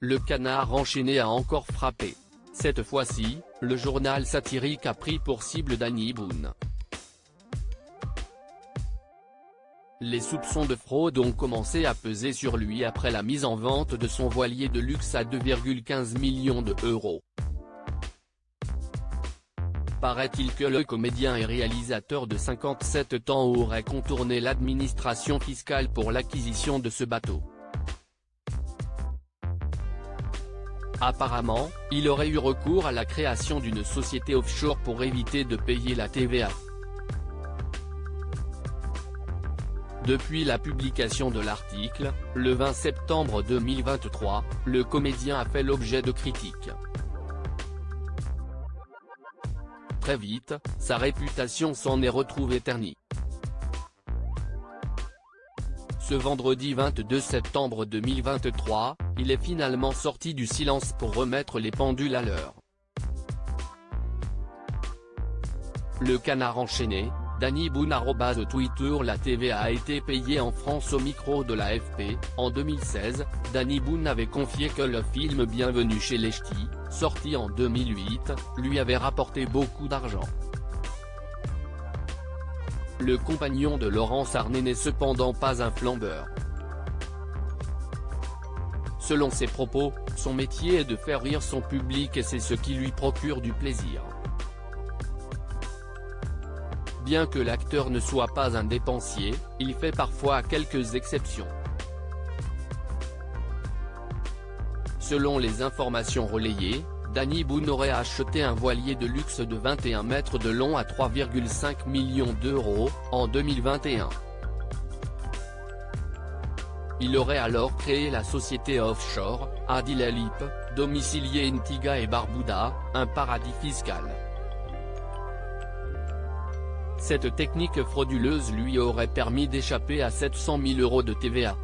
le canard enchaîné a encore frappé. Cette fois-ci, le journal satirique a pris pour cible Danny Boone. Les soupçons de fraude ont commencé à peser sur lui après la mise en vente de son voilier de luxe à 2,15 millions d'euros. Paraît-il que le comédien et réalisateur de 57 ans aurait contourné l'administration fiscale pour l'acquisition de ce bateau. Apparemment, il aurait eu recours à la création d'une société offshore pour éviter de payer la TVA. Depuis la publication de l'article, le 20 septembre 2023, le comédien a fait l'objet de critiques. Très vite, sa réputation s'en est retrouvée ternie. Ce vendredi 22 septembre 2023, il est finalement sorti du silence pour remettre les pendules à l'heure. Le canard enchaîné, Danny Boone @Twitter. La TVA a été payée en France au micro de l'AFP. En 2016, Danny Boone avait confié que le film Bienvenue chez les Ch'tis, sorti en 2008, lui avait rapporté beaucoup d'argent. Le compagnon de Laurence Arnay n'est cependant pas un flambeur. Selon ses propos, son métier est de faire rire son public et c'est ce qui lui procure du plaisir. Bien que l'acteur ne soit pas un dépensier, il fait parfois quelques exceptions. Selon les informations relayées, Danny Boone aurait acheté un voilier de luxe de 21 mètres de long à 3,5 millions d'euros, en 2021. Il aurait alors créé la société offshore, Adilalip, domiciliée Antigua et Barbuda, un paradis fiscal. Cette technique frauduleuse lui aurait permis d'échapper à 700 000 € de TVA.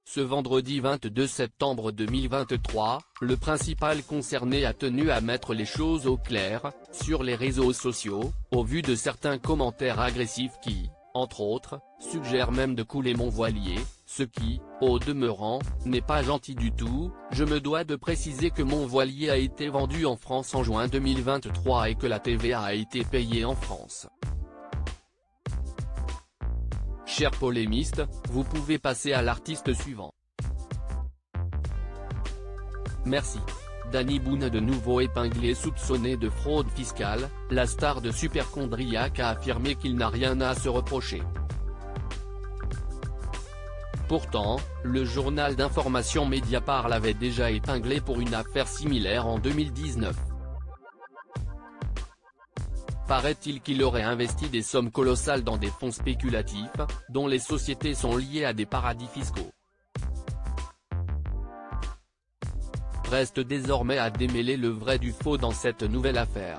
Ce vendredi 22 septembre 2023, le principal concerné a tenu à mettre les choses au clair, sur les réseaux sociaux, au vu de certains commentaires agressifs qui, entre autres, suggèrent même de couler mon voilier, ce qui, au demeurant, n'est pas gentil du tout. Je me dois de préciser que mon voilier a été vendu en France en juin 2023 et que la TVA a été payée en France. Chers polémistes, vous pouvez passer à l'artiste suivant. Merci. Danny Boone de nouveau épinglé soupçonné de fraude fiscale, la star de Superchondriac a affirmé qu'il n'a rien à se reprocher. Pourtant, le journal d'information Mediapart l'avait déjà épinglé pour une affaire similaire en 2019. Paraît-il qu'il aurait investi des sommes colossales dans des fonds spéculatifs, dont les sociétés sont liées à des paradis fiscaux. Reste désormais à démêler le vrai du faux dans cette nouvelle affaire.